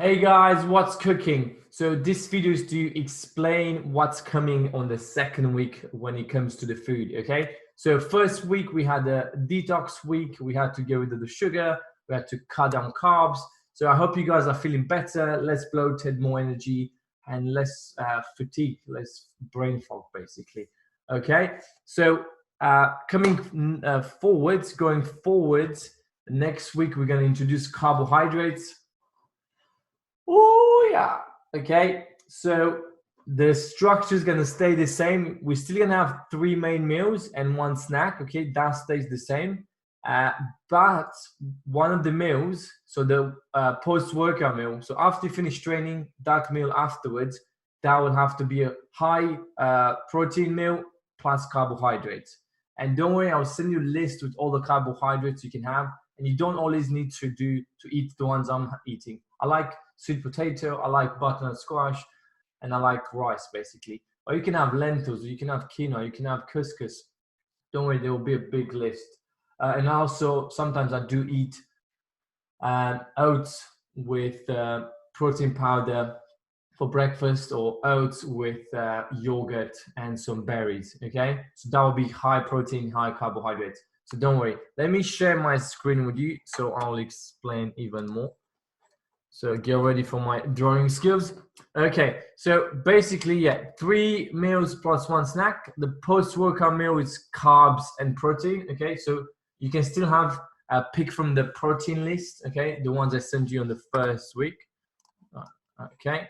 Hey guys, what's cooking? So this video is to explain what's coming on the second week when it comes to the food, okay? So first week we had a detox week, we had to get rid of the sugar, we had to cut down carbs. So I hope you guys are feeling better, less bloated, more energy, and less fatigue, less brain fog basically, okay? So coming forwards, going forwards, next week we're gonna introduce carbohydrates. Oh yeah. Okay. So the structure is gonna stay the same. We're still gonna have 3 main meals and 1 snack. Okay, that stays the same. But one of the meals, so the post-workout meal. So after you finish training, that meal afterwards, that will have to be a high protein meal plus carbohydrates. And don't worry, I'll send you a list with all the carbohydrates you can have. And you don't always need to eat the ones I'm eating. I like sweet potato, I like butternut squash, and I like rice basically. Or you can have lentils, you can have quinoa, you can have couscous. Don't worry, there will be a big list. And also sometimes I do eat oats with protein powder for breakfast, or oats with yogurt and some berries. Okay, so that will be high protein, high carbohydrates. So don't worry. Let me share my screen with you so I'll explain even more. So get ready for my drawing skills. Okay, so basically, yeah, 3 meals plus 1 snack. The post-workout meal is carbs and protein. Okay, so you can still have a pick from the protein list. Okay, the ones I sent you on the first week. Okay,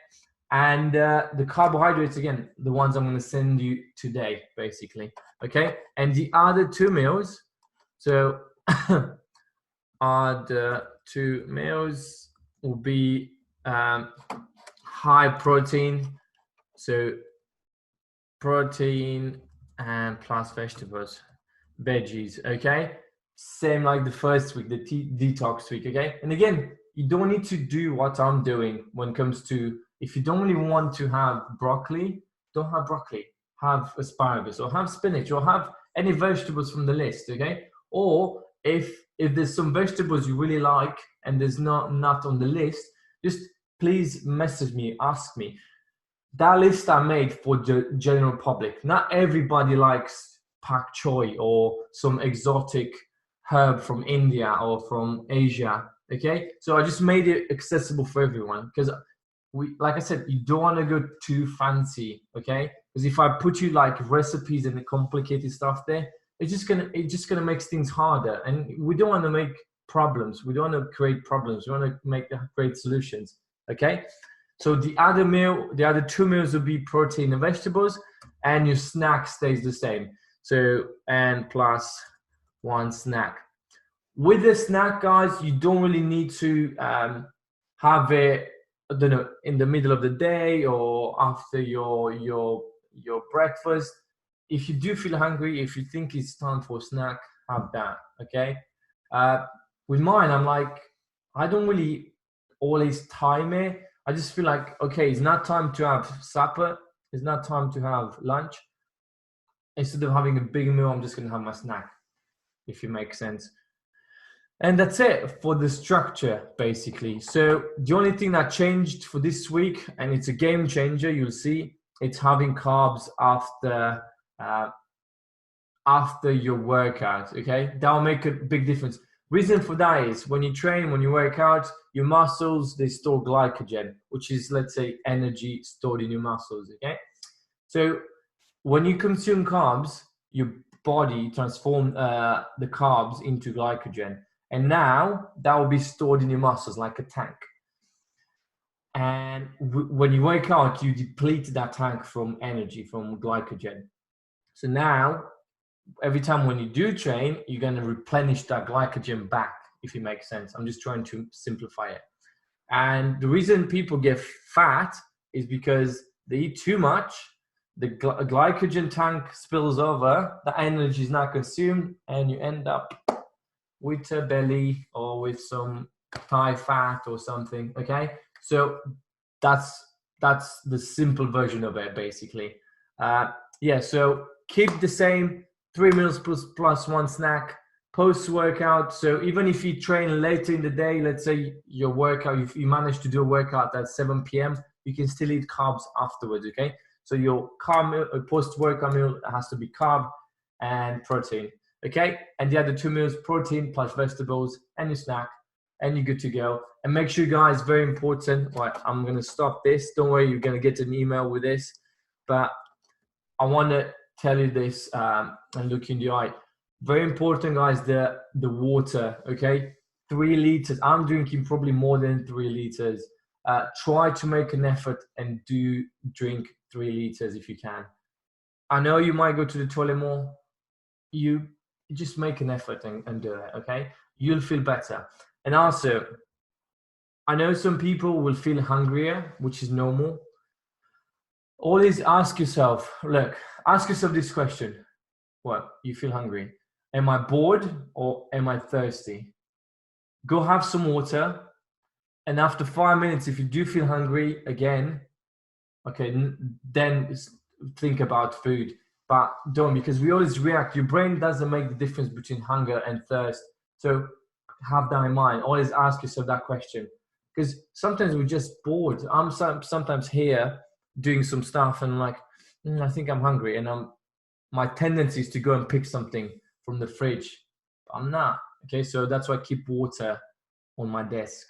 and the carbohydrates, again, the ones I'm going to send you today, basically. Okay, and the other 2 meals. So the 2 meals will be high protein, so protein and plus vegetables, veggies. Okay, same like the first week, the detox week. Okay, and again, you don't need to do what I'm doing when it comes to, if you don't really want to have broccoli, don't have broccoli, have asparagus or have spinach or have any vegetables from the list. Okay, or if there's some vegetables you really like and there's not on the list, just please message me, ask me. That list I made for the general public. Not everybody likes pak choi or some exotic herb from India or from Asia. Okay, so I just made it accessible for everyone, because like I said, you don't want to go too fancy. Okay, because if I put you like recipes and the complicated stuff there, it's just gonna make things harder, and we don't want to make problems. We don't want to create problems. We want to create solutions. Okay, so the other 2 meals will be protein and vegetables, and your snack stays the same. So, and plus 1 snack. With the snack, guys, you don't really need to have it, I don't know, in the middle of the day or after your breakfast. If you do feel hungry, if you think it's time for a snack, have that. Okay. With mine, I'm like, I don't really always time it. I just feel like, okay, it's not time to have supper. It's not time to have lunch. Instead of having a big meal, I'm just gonna have my snack, if it makes sense. And that's it for the structure, basically. So the only thing that changed for this week, and it's a game changer, you'll see, it's having carbs after your workout. Okay, that will make a big difference. Reason for that is when you train, when you work out, your muscles, they store glycogen, which is, let's say, energy stored in your muscles. Okay, so when you consume carbs, your body transforms the carbs into glycogen, and now that will be stored in your muscles like a tank. And when you work out, you deplete that tank from energy, from glycogen. So now, every time when you do train, you're going to replenish that glycogen back, if it makes sense. I'm just trying to simplify it. And the reason people get fat is because they eat too much, the glycogen tank spills over, the energy is not consumed, and you end up with a belly or with some thigh fat or something. Okay, so that's the simple version of it, basically. Yeah, so keep the same 3 meals plus 1 snack, post-workout. So even if you train later in the day, let's say your workout, if you manage to do a workout at 7 p.m., you can still eat carbs afterwards, okay? So your carb meal, post-workout meal has to be carb and protein, okay? And the other 2 meals, protein plus vegetables and your snack, and you're good to go. And make sure, guys, very important, right, I'm gonna stop this. Don't worry, you're gonna get an email with this, but I wanna tell you this and look in the eye. Very important, guys, the water, okay? 3 liters, I'm drinking probably more than 3 liters. Try to make an effort and do drink 3 liters if you can. I know you might go to the toilet more. You just make an effort and do it, okay? You'll feel better. And also, I know some people will feel hungrier, which is normal. Always ask yourself, look, ask yourself this question. What, you feel hungry? Am I bored or am I thirsty? Go have some water. And after 5 minutes, if you do feel hungry again, okay, then think about food. But don't, because we always react. Your brain doesn't make the difference between hunger and thirst. So have that in mind. Always ask yourself that question. Because sometimes we're just bored. I'm sometimes here doing some stuff and I'm like, I think I'm hungry. And my tendency is to go and pick something from the fridge. But I'm not. Okay, so that's why I keep water on my desk.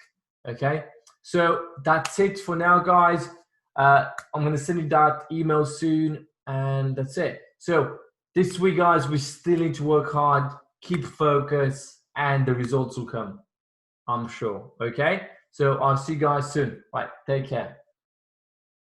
Okay, so that's it for now, guys. I'm going to send you that email soon, and that's it. So this week, guys, we still need to work hard, keep focus, and the results will come, I'm sure. Okay, so I'll see you guys soon. Right, take care.